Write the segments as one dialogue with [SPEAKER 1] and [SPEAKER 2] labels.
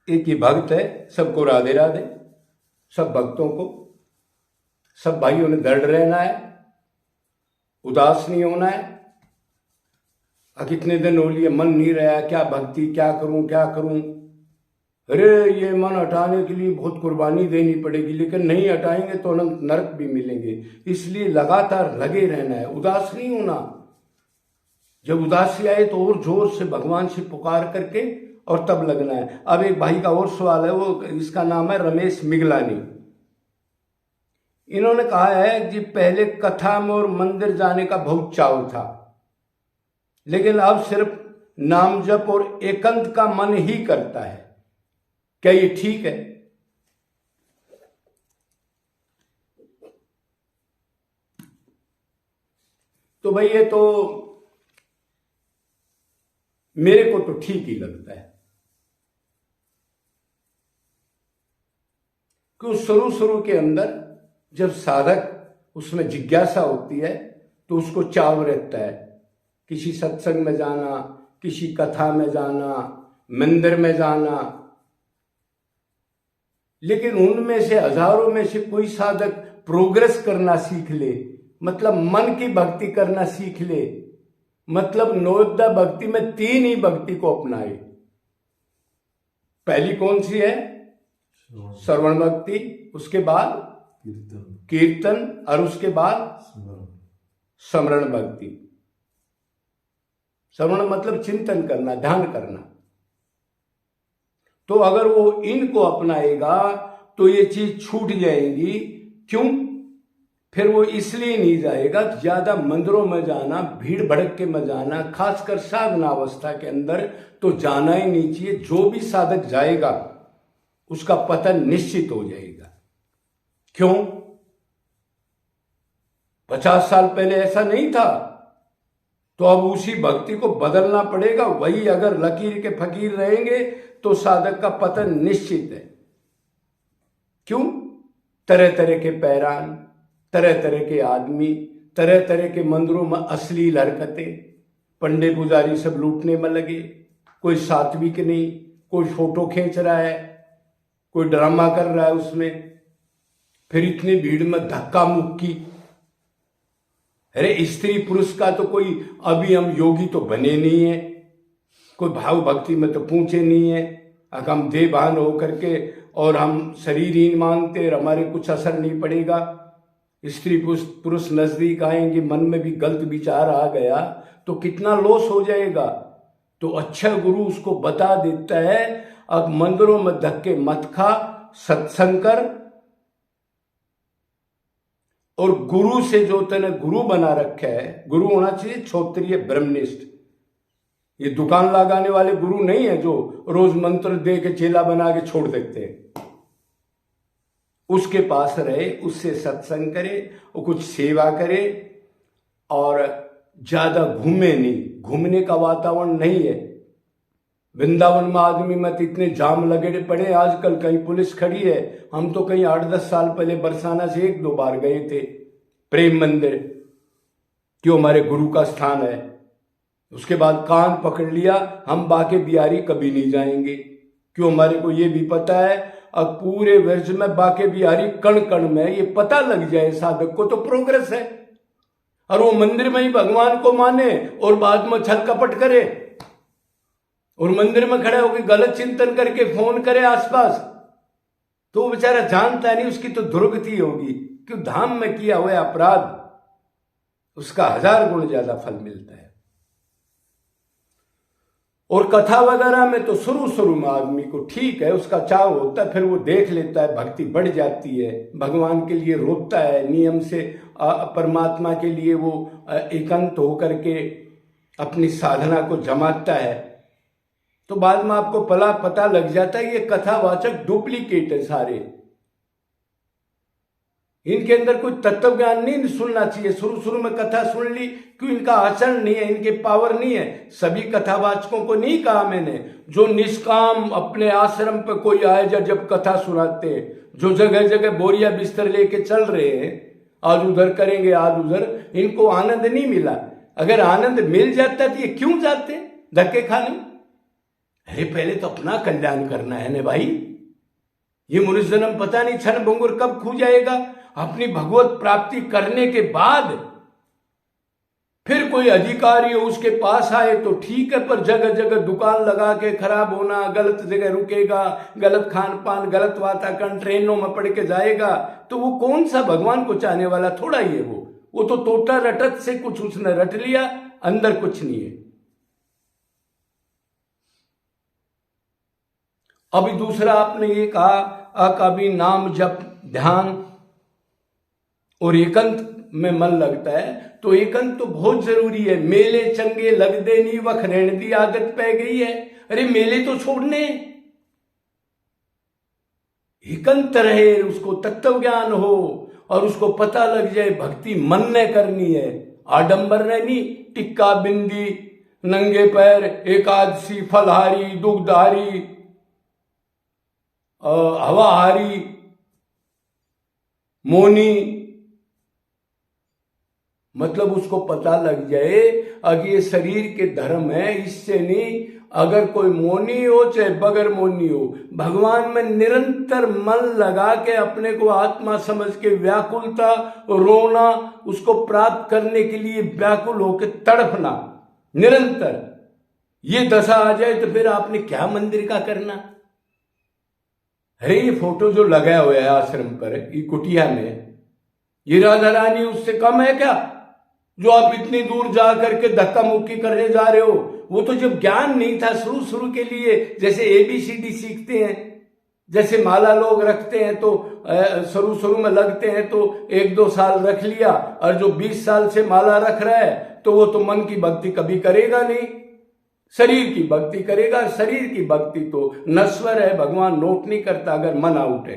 [SPEAKER 1] एक ही भक्त है, सबको राधे राधे। सब भक्तों को, सब भाइयों ने दृढ़ रहना है, उदास नहीं होना है। कितने दिन हो लिए मन नहीं रहा, क्या भक्ति, क्या करूं क्या करूं। अरे ये मन हटाने के लिए बहुत कुर्बानी देनी पड़ेगी, लेकिन नहीं हटाएंगे तो नरक भी मिलेंगे। इसलिए लगातार लगे रहना है, उदास नहीं होना। जब उदासी आए तो और जोर से भगवान से पुकार करके और तब लगना है। अब एक भाई का और सवाल है, वो इसका नाम है रमेश मिगलानी। इन्होंने कहा है कि पहले कथा में और मंदिर जाने का बहुत चाव था, लेकिन अब सिर्फ नाम जप और एकांत का मन ही करता है। क्या ये ठीक है? तो भाई ये तो मेरे को तो ठीक ही लगता है, क्योंकि शुरू के अंदर जब साधक उसमें जिज्ञासा होती है तो उसको चाव रहता है किसी सत्संग में जाना, किसी कथा में जाना, मंदिर में जाना। लेकिन उनमें से हजारों में से कोई साधक प्रोग्रेस करना सीख ले, मतलब मन की भक्ति करना सीख ले, मतलब नवोदय भक्ति में 3 ही भक्ति को अपनाए। पहली कौन सी है? श्रवण भक्ति, उसके बाद कीर्तन और उसके बाद स्मरण भक्ति। श्रवण मतलब चिंतन करना, ध्यान करना। तो अगर वो इनको अपनाएगा तो ये चीज छूट जाएगी। क्यों? फिर वो इसलिए नहीं जाएगा, ज्यादा मंदिरों में जाना, भीड़ भड़क में जाना, खासकर साधना अवस्था के अंदर तो जाना ही नहीं चाहिए। जो भी साधक जाएगा उसका पतन निश्चित हो जाएगा। क्यों? 50 साल पहले ऐसा नहीं था, तो अब उसी भक्ति को बदलना पड़ेगा। वही अगर लकीर के फकीर रहेंगे तो साधक का पतन निश्चित है। क्यों? तरह तरह के पैरान, तरह तरह के आदमी, तरह तरह के मंदिरों में अश्लील हरकतें, पंडे पुजारी सब लूटने में लगे। कोई सात्विक नहीं, कोई फोटो खींच रहा है, कोई ड्रामा कर रहा है उसमें। फिर इतनी भीड़ में धक्का मुक्की। अरे स्त्री पुरुष का तो कोई अभी हम योगी तो बने नहीं है, कोई भाव भक्ति में तो पूछे नहीं है। अगर हम देवान होकर के और हम शरीरहीन मानते, हमारे कुछ असर नहीं पड़ेगा। स्त्री पुरुष नजदीक आएंगे, मन में भी गलत विचार आ गया तो कितना लॉस हो जाएगा। तो अच्छा गुरु उसको बता देता है, अब मंदिरों में धक्के मत खा, सत्संग कर। और गुरु से जो तेने गुरु बना रखा है, गुरु होना चाहिए क्षत्रिय ब्रह्मनिष्ठ। ये दुकान लगाने वाले गुरु नहीं है जो रोज मंत्र दे के चेला बना के छोड़ देते हैं। उसके पास रहे, उससे सत्संग करे, वो कुछ सेवा करे और ज्यादा घूमे नहीं। घूमने का वातावरण नहीं है। वृंदावन में आदमी मत इतने जाम लगे पड़े आजकल, कहीं पुलिस खड़ी है। हम तो कहीं 8-10 साल पहले बरसाना से 1-2 बार गए थे प्रेम मंदिर, क्यों हमारे गुरु का स्थान है। उसके बाद कान पकड़ लिया, हम बाके बिहारी कभी नहीं जाएंगे, क्यों हमारे को ये भी पता है अब पूरे वर्ष में बाके बिहारी कण कण में, ये पता लग जाए साधक को तो प्रोग्रेस है। और वो मंदिर में ही भगवान को माने और बाद में छल कपट करे और मंदिर में खड़े होकर गलत चिंतन करके फोन करे आसपास, तो वो बेचारा जानता नहीं, उसकी तो दुर्गति होगी। क्यों? धाम में किया हुआ अपराध उसका 1000 गुण ज्यादा फल मिलता है। और कथा वगैरह में तो शुरू में आदमी को ठीक है, उसका चाव होता है, फिर वो देख लेता है, भक्ति बढ़ जाती है, भगवान के लिए रोता है, नियम से परमात्मा के लिए वो एकांत होकर के अपनी साधना को जमाता है। तो बाद में आपको पता लग जाता है ये कथावाचक डुप्लीकेट है सारे। इनके अंदर कोई तत्व ज्ञान नहीं सुनना चाहिए। शुरू में कथा सुन ली, क्यों? इनका आचरण नहीं है, इनके पावर नहीं है। सभी कथावाचकों को नहीं कहा मैंने, जो निष्काम अपने आश्रम पे कोई आए जब कथा सुनाते हैं, जो जगह जगह बोरिया बिस्तर लेके चल रहे हैं, आज उधर करेंगे आज उधर, इनको आनंद नहीं मिला। अगर आनंद मिल जाता तो ये क्यों जाते धक्के खाने? अरे पहले तो अपना कल्याण करना है ना भाई। ये मनुष्य जन्म पता नहीं क्षण भंगुर कब खो जाएगा। अपनी भगवत प्राप्ति करने के बाद फिर कोई अधिकारी हो उसके पास आए तो ठीक है, पर जगह जगह दुकान लगा के खराब होना, गलत जगह रुकेगा, गलत खान पान, गलत वातावरण, ट्रेनों में पड़ के जाएगा, तो वो कौन सा भगवान को चाहने वाला थोड़ा ही है। वो तो टोटा रटत से कुछ उसने रट लिया, अंदर कुछ नहीं है। अभी दूसरा आपने ये कहा कभी नाम जप ध्यान और एकांत में मन लगता है, तो एकांत तो बहुत जरूरी है। मेले चंगे लग दे नहीं वख रहने दी आदत पै गई है। अरे मेले तो छोड़ने, एकांत रहे, उसको तत्व ज्ञान हो और उसको पता लग जाए भक्ति मन ने करनी है, आडंबर ने नहीं। टिक्का बिंदी, नंगे पैर, एकादशी, फलहारी, दुग्धहारी, हवाहारी, मौनी, मतलब उसको पता लग जाए अगर ये शरीर के धर्म है, इससे नहीं। अगर कोई मौनी हो चाहे बगैर मौनी हो, भगवान में निरंतर मन लगा के अपने को आत्मा समझ के व्याकुलता, रोना, उसको प्राप्त करने के लिए व्याकुल होकर तड़पना निरंतर, ये दशा आ जाए तो फिर आपने क्या मंदिर का करना। अरे ये फोटो जो लगा हुआ है आश्रम पर, ये कुटिया में, ये राधा रानी उससे कम है क्या जो आप इतनी दूर जा करके धक्का मुक्की करने जा रहे हो। वो तो जब ज्ञान नहीं था शुरू के लिए, जैसे ABCD सीखते हैं, जैसे माला लोग रखते हैं तो शुरू में लगते हैं तो 1-2 साल रख लिया, और जो 20 साल से माला रख रहा है तो वो तो मन की भक्ति कभी करेगा नहीं, शरीर की भक्ति करेगा। शरीर की भक्ति तो नश्वर है, भगवान नोट नहीं करता अगर मन आउट है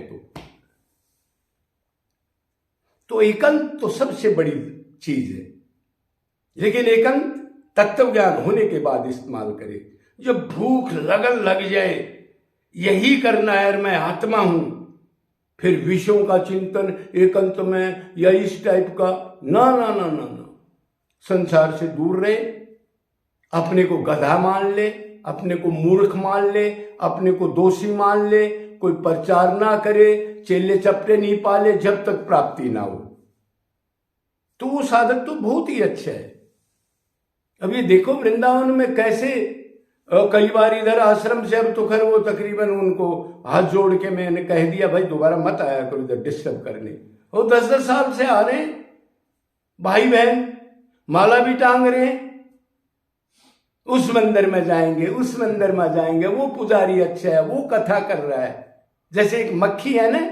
[SPEAKER 1] तो एकांत तो सबसे बड़ी चीज है। लेकिन एकांत तत्व ज्ञान होने के बाद इस्तेमाल करे। जब भूख लगन लग जाए, यही करना है, मैं आत्मा हूं, फिर विषयों का चिंतन एकांत में या इस टाइप का ना ना ना ना ना, संसार से दूर रहे, अपने को गधा मान ले, अपने को मूर्ख मान ले, अपने को दोषी मान ले, कोई प्रचार ना करे, चेले चपटे नहीं पाले जब तक प्राप्ति ना हो। तो वो साधक तो बहुत ही अच्छा है। अब ये देखो वृंदावन में कैसे कई बार इधर आश्रम से, अब तो खैर वो तकरीबन उनको हाथ जोड़ के मैंने कह दिया भाई दोबारा मत आया करो इधर डिस्टर्ब करने। वो 10-10 साल से आ रहे हैं, भाई बहन माला भी टांग रहे हैं, उस मंदिर में जाएंगे, उस मंदिर में जाएंगे, वो पुजारी अच्छा है, वो कथा कर रहा है। जैसे एक मक्खी है ना,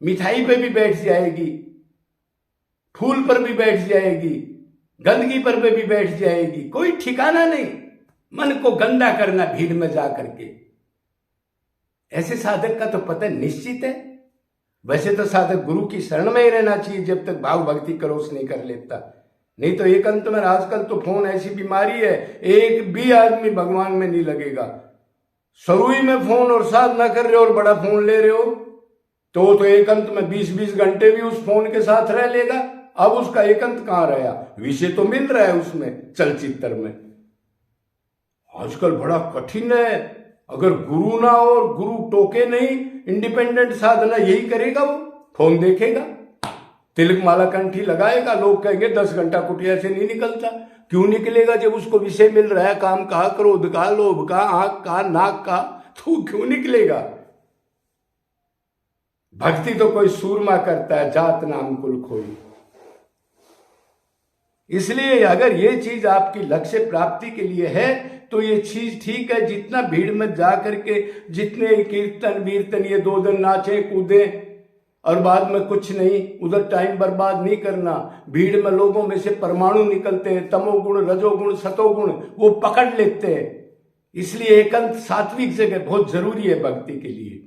[SPEAKER 1] मिठाई पे भी बैठ जाएगी, फूल पर भी बैठ जाएगी, गंदगी पर भी बैठ जाएगी, कोई ठिकाना नहीं। मन को गंदा करना भीड़ में जा करके, ऐसे साधक का तो पता निश्चित है। वैसे तो साधक गुरु की शरण में ही रहना चाहिए जब तक भाव भक्ति करोस नहीं कर लेता। नहीं तो एकांत में आजकल तो फोन ऐसी बीमारी है, एक भी आदमी भगवान में नहीं लगेगा। सरुई में फोन और साधना कर रहे हो और बड़ा फोन ले रहे हो तो एकांत में 20-20 घंटे भी उस फोन के साथ रह लेगा। अब उसका एकांत कहां रहा, विषय तो मिल रहा है उसमें, चलचित्र में। आजकल बड़ा कठिन है, अगर गुरु ना हो और गुरु टोके नहीं, इंडिपेंडेंट साधना यही करेगा, वो फोन देखेगा, तिलक माला कंठी लगाएगा, लोग कहेंगे 10 घंटा कुटिया से नहीं निकलता। क्यों निकलेगा जब उसको विषय मिल रहा है, काम का, क्रोध का, लोभ का, आंख का, नाक का, तो क्यों निकलेगा। भक्ति तो कोई सूरमा करता है, जात नाम कुल खोई। इसलिए अगर ये चीज आपकी लक्ष्य प्राप्ति के लिए है तो ये चीज ठीक है। जितना भीड़ में जा करके जितने कीर्तन वीरतन ये 2 दिन नाचे कूदे और बाद में कुछ नहीं, उधर टाइम बर्बाद नहीं करना। भीड़ में लोगों में से परमाणु निकलते हैं, तमोगुण, रजोगुण, सतोगुण, वो पकड़ लेते हैं। इसलिए एकांत सात्विक जगह बहुत जरूरी है भक्ति के लिए।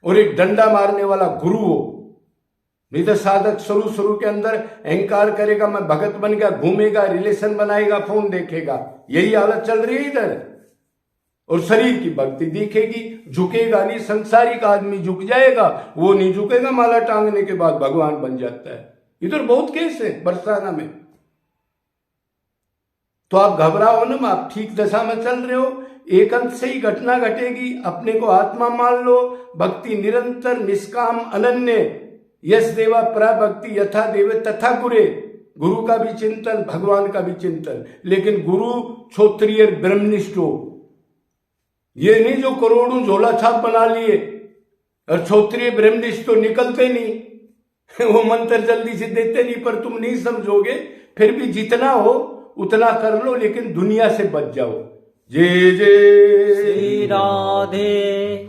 [SPEAKER 1] और एक डंडा मारने वाला गुरु हो, नहीं तो साधक शुरू के अंदर अहंकार करेगा, मैं भगत बन गया, घूमेगा, रिलेशन बनाएगा, फोन देखेगा, यही हालत चल रही है इधर। और शरीर की भक्ति दिखेगी, झुकेगा नहीं। संसारिक आदमी झुक जाएगा, वो नहीं झुकेगा, माला टांगने के बाद भगवान बन जाता है। इधर बहुत केस है बरसाना में। तो आप घबराओ ना, आप ठीक दशा में चल रहे हो, एक अंत से ही घटना घटेगी। अपने को आत्मा मान लो, भक्ति निरंतर निष्काम अनन्य, यस देवा प्रभक्ति यथा देवे तथा गुरे। गुरु का भी चिंतन, भगवान का भी चिंतन, लेकिन गुरु क्षोत्रिय ब्रह्मनिष्ठ हो। ये नहीं जो करोड़ों झोला छाप बना लिए और क्षोत्रिय ब्रह्मनिष्ठ तो निकलते नहीं वो मंत्र जल्दी से देते नहीं, पर तुम नहीं समझोगे। फिर भी जितना हो उतना कर लो, लेकिन दुनिया से बच जाओ। जय जय
[SPEAKER 2] श्री राधे।